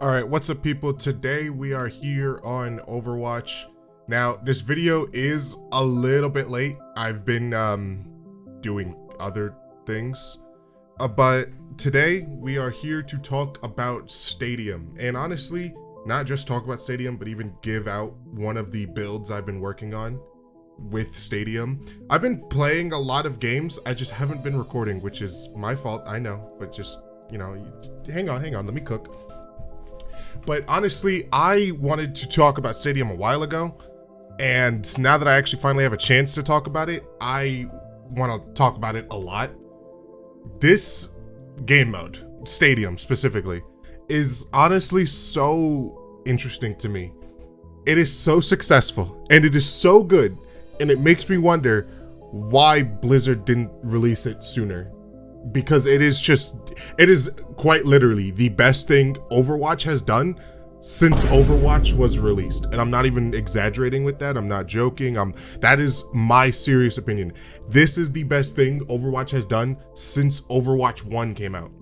Alright, what's up people? Today we are here on Overwatch. Now, this video is a little bit late. I've been doing other things. But today we are here to talk about Stadium. And honestly, not just talk about Stadium, but even give out one of the builds I've been working on with Stadium. I've been playing a lot of games, I just haven't been recording, which is my fault, I know. But just, you know, hang on, let me cook. But honestly, I wanted to talk about Stadium a while ago, and now that I actually finally have a chance to talk about it, I want to talk about it a lot. This game mode, Stadium specifically, is honestly so interesting to me. It is so successful, and it is so good, and it makes me wonder why Blizzard didn't release it sooner. Because it is quite literally the best thing Overwatch has done since Overwatch was released. And I'm not even exaggerating with that. I'm not joking. That is my serious opinion. This is the best thing Overwatch has done since Overwatch 1 came out.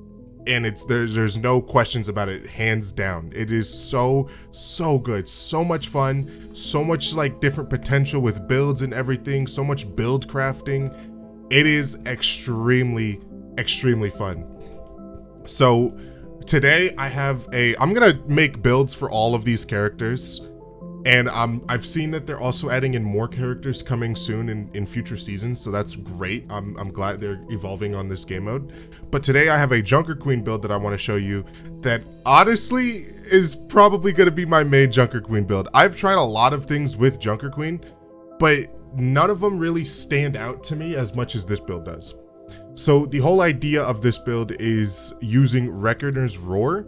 And there's no questions about it, hands down. It is so good, so much fun, so much like different potential with builds and everything, so much build crafting. It is extremely fun. So today I'm gonna make builds for all of these characters, and I've seen that they're also adding in more characters coming soon in future seasons, so that's great. I'm glad they're evolving on this game mode. But today I have a JunkerQueen build that I want to show you that honestly is probably gonna be my main JunkerQueen build. I've tried a lot of things with JunkerQueen, but none of them really stand out to me as much as this build does. So the whole idea of this build is using Reckoner's Roar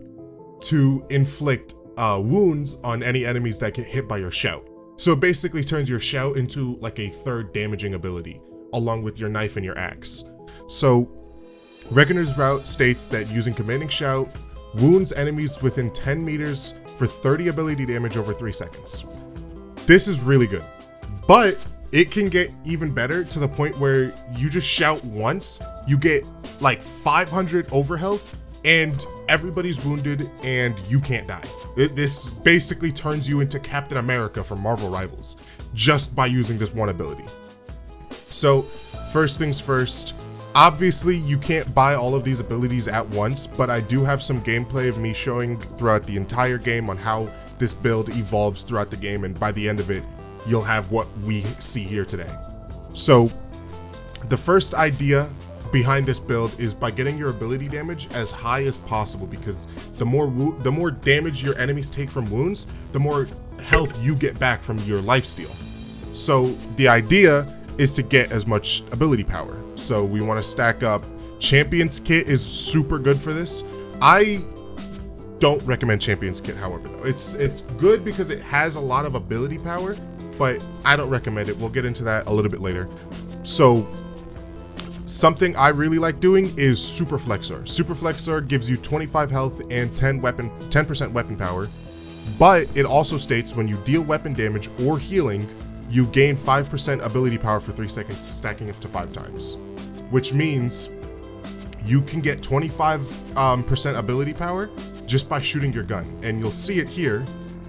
to inflict wounds on any enemies that get hit by your shout. So it basically turns your shout into like a third damaging ability, along with your knife and your axe. So Reckoner's Route states that using Commanding Shout wounds enemies within 10 meters for 30 ability damage over 3 seconds. This is really good, but it can get even better to the point where you just shout once, you get like 500 overhealth, and everybody's wounded and you can't die. This basically turns you into Captain America from Marvel Rivals, just by using this one ability. So first things first, obviously you can't buy all of these abilities at once, but I do have some gameplay of me showing throughout the entire game on how this build evolves throughout the game, and by the end of it, you'll have what we see here today. So the first idea behind this build is by getting your ability damage as high as possible, because the more damage your enemies take from wounds, the more health you get back from your lifesteal. So the idea is to get as much ability power. So we want to stack up. Champion's Kit is super good for this. I don't recommend Champion's Kit, however, though. It's good because it has a lot of ability power, but I don't recommend it. We'll get into that a little bit later. So something I really like doing is Super Flexor. Super Flexor gives you 25 health and 10% weapon power, but it also states when you deal weapon damage or healing, you gain 5% ability power for 3 seconds, stacking up to 5 times, which means you can get 25% ability power just by shooting your gun. And you'll see it here.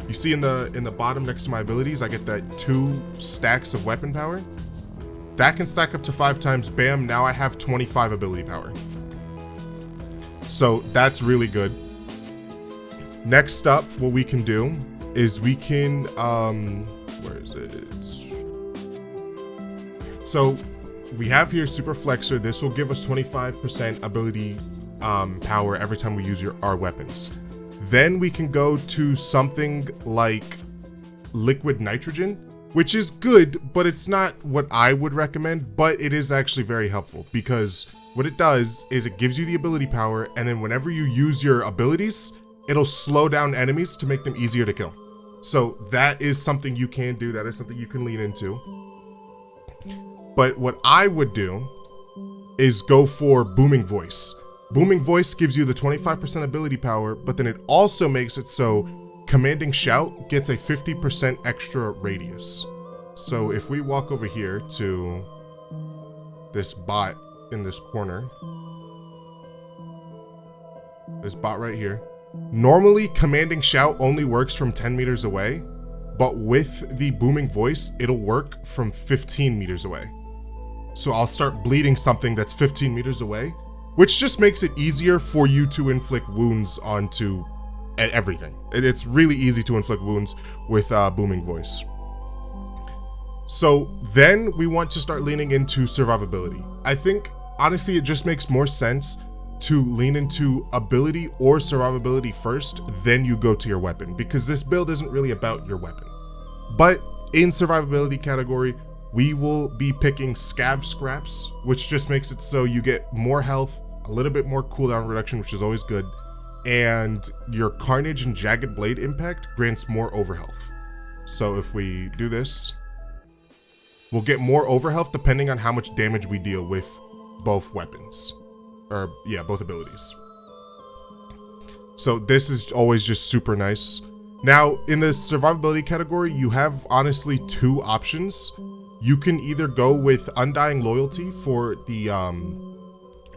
You see in the bottom next to my abilities, I get that 2 stacks of weapon power. That can stack up to 5 times. Bam, now I have 25 ability power. So that's really good. Next up, what we can do is we can, where is it? So we have here Super Flexor. This will give us 25% ability power every time we use our weapons. Then we can go to something like Liquid Nitrogen, which is good, but it's not what I would recommend, but it is actually very helpful, because what it does is it gives you the ability power, and then whenever you use your abilities, it'll slow down enemies to make them easier to kill. So that is something you can do, that is something you can lean into. But what I would do is go for Booming Voice. Booming Voice gives you the 25% ability power, but then it also makes it so Commanding Shout gets a 50% extra radius. So if we walk over here to this bot in this corner, this bot right here, Normally, commanding shout only works from 10 meters away, but with the booming voice, it'll work from 15 meters away. So I'll start bleeding something that's 15 meters away, which just makes it easier for you to inflict wounds onto everything. It's really easy to inflict wounds with booming voice. So then we want to start leaning into survivability. I think, honestly, it just makes more sense to lean into ability or survivability first, then you go to your weapon, because this build isn't really about your weapon. But in survivability category, we will be picking Scav Scraps, which just makes it so you get more health, a little bit more cooldown reduction, which is always good, and your Carnage and Jagged Blade impact grants more overhealth. So if we do this, we'll get more overhealth depending on how much damage we deal with both weapons. Or yeah, both abilities. So this is always just super nice. Now, in the survivability category, you have honestly two options. You can either go with Undying Loyalty for the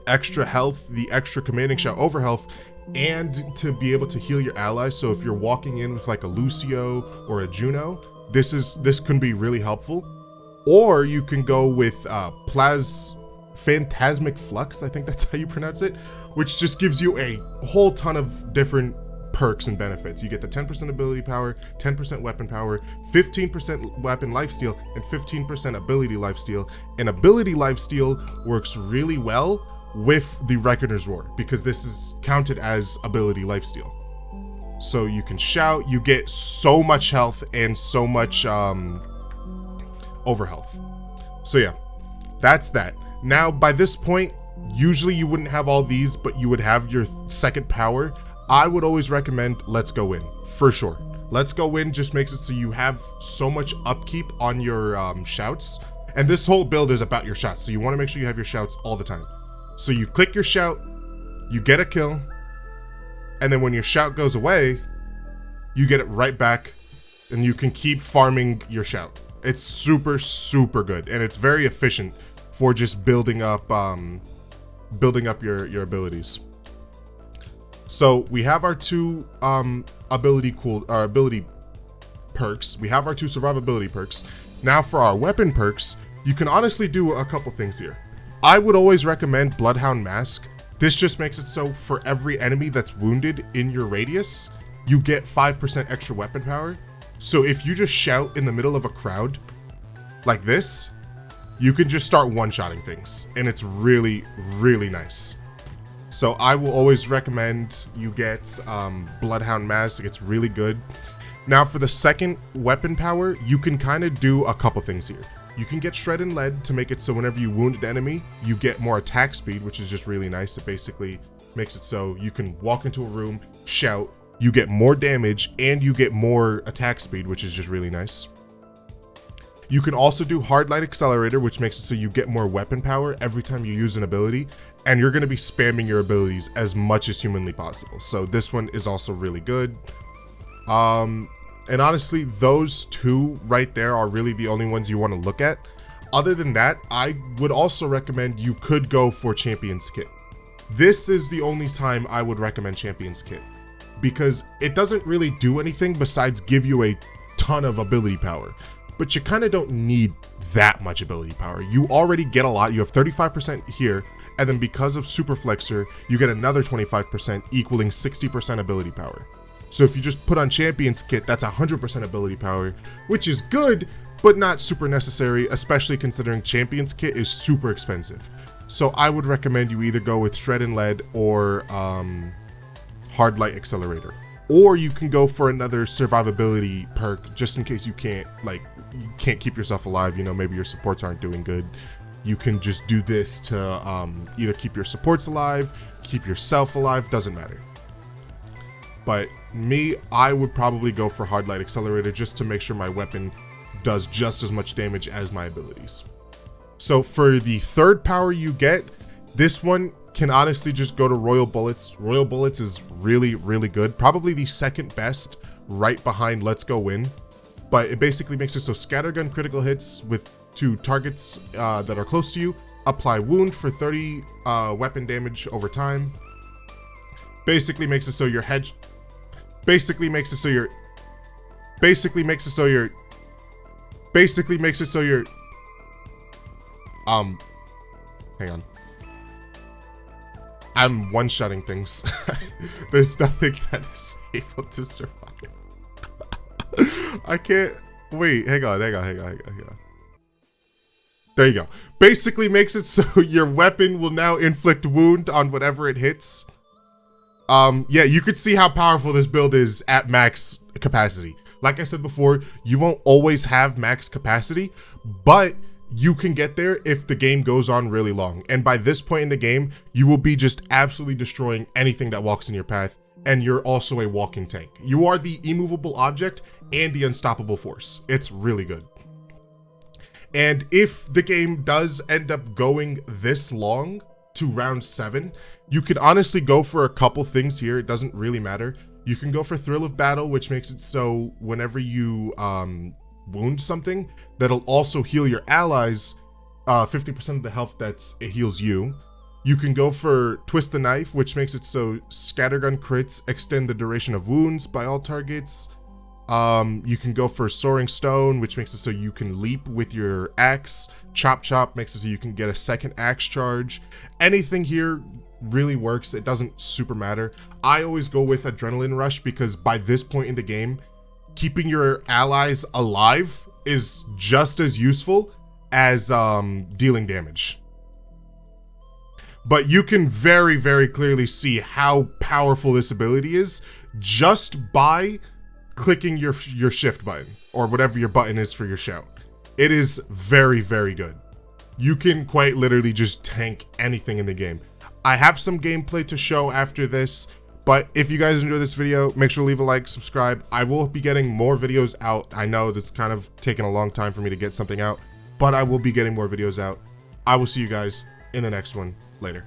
extra health, the extra commanding shout overhealth, and to be able to heal your allies. So if you're walking in with like a Lucio or a Juno, this can be really helpful. Or you can go with Phantasmic Flux, I think that's how you pronounce it, which just gives you a whole ton of different perks and benefits. You get the 10% ability power, 10% weapon power, 15% weapon lifesteal, and 15% ability lifesteal. And ability lifesteal works really well with the Reckoner's Roar, because this is counted as ability lifesteal. So you can shout, you get so much health and so much overhealth. So yeah, that's that. Now, by this point, usually you wouldn't have all these, but you would have your second power. I would always recommend Let's Go In, for sure. Let's Go In just makes it so you have so much upkeep on your shouts. And this whole build is about your shouts, so you want to make sure you have your shouts all the time. So you click your shout, you get a kill, and then when your shout goes away, you get it right back, and you can keep farming your shout. It's super, super good, and it's very efficient for just building up your abilities. So we have our two ability perks. We have our two survivability perks. Now for our weapon perks, you can honestly do a couple things here. I would always recommend Bloodhound Mask. This just makes it so for every enemy that's wounded in your radius, you get 5% extra weapon power. So if you just shout in the middle of a crowd like this, you can just start one-shotting things, and it's really, really nice. So I will always recommend you get Bloodhound Mask. It's really good. Now for the second weapon power, you can kind of do a couple things here. You can get Shred and Lead to make it so whenever you wound an enemy, you get more attack speed, which is just really nice. It basically makes it so you can walk into a room, shout, you get more damage, and you get more attack speed, which is just really nice. You can also do Hard Light Accelerator, which makes it so you get more weapon power every time you use an ability, and you're going to be spamming your abilities as much as humanly possible. So this one is also really good. And honestly, those two right there are really the only ones you want to look at. Other than that, I would also recommend you could go for Champion's Kit. This is the only time I would recommend Champion's Kit, because it doesn't really do anything besides give you a ton of ability power. But you kind of don't need that much ability power. You already get a lot. You have 35% here, and then because of Super Flexor, you get another 25%, equaling 60% ability power. So if you just put on Champion's Kit, that's 100% ability power, which is good, but not super necessary, especially considering Champion's Kit is super expensive. So I would recommend you either go with Shred and Lead or Hard Light Accelerator. Or you can go for another survivability perk, just in case you can't keep yourself alive. You know, maybe your supports aren't doing good. You can just do this to either keep your supports alive, keep yourself alive, doesn't matter. But me, I would probably go for Hard Light Accelerator just to make sure my weapon does just as much damage as my abilities. So for the third power you get, this one can honestly just go to Royal Bullets. Royal Bullets is really, really good. Probably the second best, right behind Let's Go In. But it basically makes it so scattergun critical hits with two targets that are close to you. Apply wound for 30 weapon damage over time. Basically makes it so your basically makes it so you're hang on. I'm one-shotting things. There's nothing that is able to survive. I can't, wait, hang on. There you go. Basically makes it so your weapon will now inflict wound on whatever it hits. Yeah, you could see how powerful this build is at max capacity. Like I said before, you won't always have max capacity, but you can get there if the game goes on really long. And by this point in the game, you will be just absolutely destroying anything that walks in your path. And you're also a walking tank. You are the immovable object and the unstoppable force. It's really good. And if the game does end up going this long to round 7, you could honestly go for a couple things here. It doesn't really matter. You can go for Thrill of Battle, which makes it so whenever you wound something, that'll also heal your allies 50% of the health it heals you. You can go for Twist the Knife, which makes it so Scattergun crits extend the duration of wounds by all targets. You can go for Soaring Stone, which makes it so you can leap with your axe. Chop Chop makes it so you can get a second axe charge. Anything here really works. It doesn't super matter. I always go with Adrenaline Rush because by this point in the game, keeping your allies alive is just as useful as dealing damage. But you can very, very clearly see how powerful this ability is just by clicking your shift button or whatever your button is for your shout. It is very, very good. You can quite literally just tank anything in the game. I have some gameplay to show after this, but if you guys enjoyed this video, make sure to leave a like, subscribe. I will be getting more videos out. I know that's kind of taken a long time for me to get something out, but I will be getting more videos out. I will see you guys in the next one. Later.